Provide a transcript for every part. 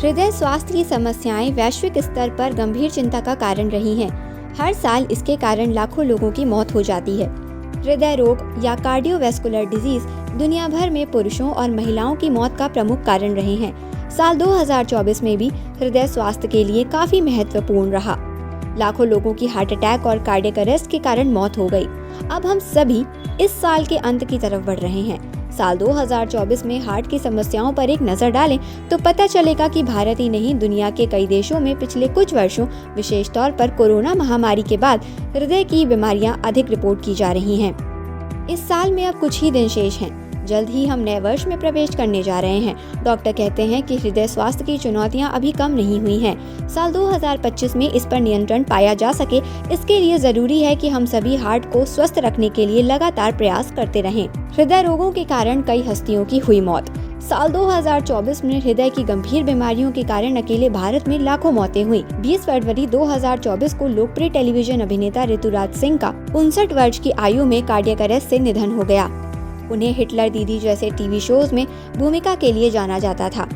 हृदय स्वास्थ्य की समस्याएं वैश्विक स्तर पर गंभीर चिंता का कारण रही हैं। हर साल इसके कारण लाखों लोगों की मौत हो जाती है। हृदय रोग या कार्डियोवैस्कुलर डिजीज दुनिया भर में पुरुषों और महिलाओं की मौत का प्रमुख कारण रहे हैं। साल 2024 में भी हृदय स्वास्थ्य के लिए काफी महत्वपूर्ण रहा। लाखों लोगों की हार्ट अटैक और कार्डियक अरेस्ट के कारण मौत हो गई। अब हम सभी इस साल के अंत की तरफ बढ़ रहे हैं। साल 2024 में हार्ट की समस्याओं पर एक नजर डालें तो पता चलेगा कि भारत ही नहीं, दुनिया के कई देशों में पिछले कुछ वर्षों, विशेष तौर पर कोरोना महामारी के बाद हृदय की बीमारियां अधिक रिपोर्ट की जा रही हैं। इस साल में अब कुछ ही दिन शेष हैं। जल्द ही हम नए वर्ष में प्रवेश करने जा रहे हैं। डॉक्टर कहते हैं कि हृदय स्वास्थ्य की चुनौतियां अभी कम नहीं हुई हैं। साल 2025 में इस पर नियंत्रण पाया जा सके, इसके लिए जरूरी है कि हम सभी हार्ट को स्वस्थ रखने के लिए लगातार प्रयास करते रहें। हृदय रोगों के कारण कई हस्तियों की हुई मौत। साल 2024 में हृदय की गंभीर बीमारियों के कारण अकेले भारत में लाखों मौतें हुई। 20 फरवरी 2024 को लोकप्रिय टेलीविजन अभिनेता ऋतुराज सिंह का 59 वर्ष की आयु में कार्डियक अरेस्ट से निधन हो गया। उन्हें हिटलर दीदी जैसे टीवी शोज में भूमिका के लिए जाना जाता था।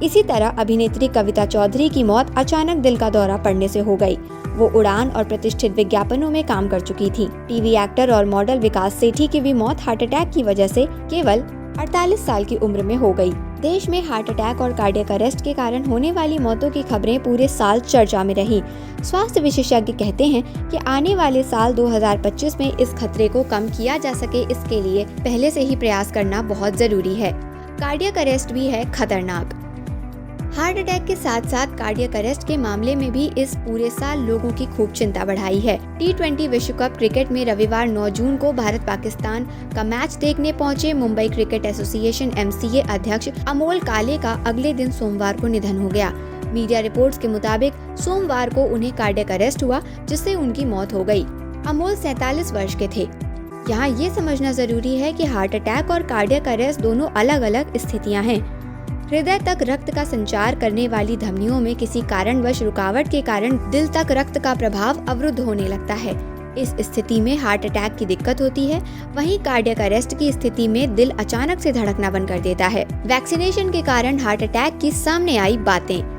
इसी तरह अभिनेत्री कविता चौधरी की मौत अचानक दिल का दौरा पड़ने से हो गई। वो उड़ान और प्रतिष्ठित विज्ञापनों में काम कर चुकी थी। टीवी एक्टर और मॉडल विकास सेठी की भी मौत हार्ट अटैक की वजह से केवल 48 साल की उम्र में हो गई। देश में हार्ट अटैक और कार्डियक अरेस्ट के कारण होने वाली मौतों की खबरें पूरे साल चर्चा में रही। स्वास्थ्य विशेषज्ञ कहते हैं कि आने वाले साल 2025 में इस खतरे को कम किया जा सके, इसके लिए पहले से ही प्रयास करना बहुत जरूरी है। कार्डियक अरेस्ट भी है खतरनाक। हार्ट अटैक के साथ साथ कार्डियक अरेस्ट के मामले में भी इस पूरे साल लोगों की खूब चिंता बढ़ाई है। T20 विश्व कप क्रिकेट में रविवार 9 जून को भारत पाकिस्तान का मैच देखने पहुंचे मुंबई क्रिकेट एसोसिएशन MCA अध्यक्ष अमोल काले का अगले दिन सोमवार को निधन हो गया। मीडिया रिपोर्ट्स के मुताबिक सोमवार को उन्हें कार्डियक अरेस्ट हुआ, जिससे उनकी मौत हो गई। अमोल 47 वर्ष के थे। यहाँ ये समझना जरूरी है कि हार्ट अटैक और कार्डियक अरेस्ट दोनों अलग अलग स्थितियाँ हैं। हृदय तक रक्त का संचार करने वाली धमनियों में किसी कारणवश रुकावट के कारण दिल तक रक्त का प्रवाह अवरुद्ध होने लगता है। इस स्थिति में हार्ट अटैक की दिक्कत होती है। वहीं कार्डियक अरेस्ट की स्थिति में दिल अचानक से धड़कना बंद कर देता है। वैक्सीनेशन के कारण हार्ट अटैक की सामने आई बातें।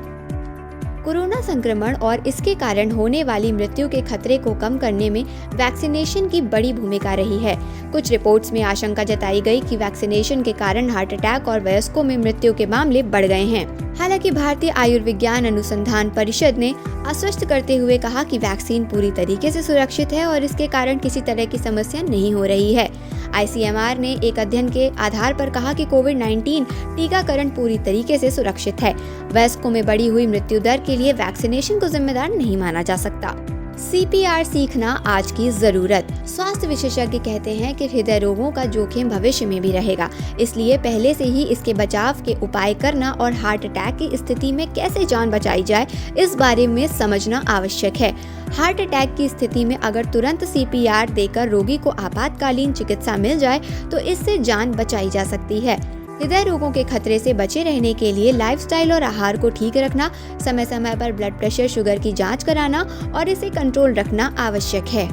कोरोना संक्रमण और इसके कारण होने वाली मृत्यु के खतरे को कम करने में वैक्सीनेशन की बड़ी भूमिका रही है। कुछ रिपोर्ट्स में आशंका जताई गई कि वैक्सीनेशन के कारण हार्ट अटैक और वयस्कों में मृत्यु के मामले बढ़ गए हैं। हालांकि भारतीय आयुर्विज्ञान अनुसंधान परिषद ने आश्वस्त करते हुए कहा कि वैक्सीन पूरी तरीके से सुरक्षित है और इसके कारण किसी तरह की समस्या नहीं हो रही है। ICMR ने एक अध्ययन के आधार पर कहा कि कोविड-19 टीकाकरण पूरी तरीके से सुरक्षित है। वयस्कों में बढ़ी हुई मृत्यु दर के लिए वैक्सीनेशन को जिम्मेदार नहीं माना जा सकता। CPR सीखना आज की जरूरत। स्वास्थ्य विशेषज्ञ कहते हैं कि हृदय रोगों का जोखिम भविष्य में भी रहेगा, इसलिए पहले से ही इसके बचाव के उपाय करना और हार्ट अटैक की स्थिति में कैसे जान बचाई जाए, इस बारे में समझना आवश्यक है। हार्ट अटैक की स्थिति में अगर तुरंत CPR देकर रोगी को आपातकालीन चिकित्सा मिल जाए तो इससे जान बचाई जा सकती है। हृदय रोगों के खतरे से बचे रहने के लिए लाइफस्टाइल और आहार को ठीक रखना, समय समय पर ब्लड प्रेशर, शुगर की जांच कराना और इसे कंट्रोल रखना आवश्यक है।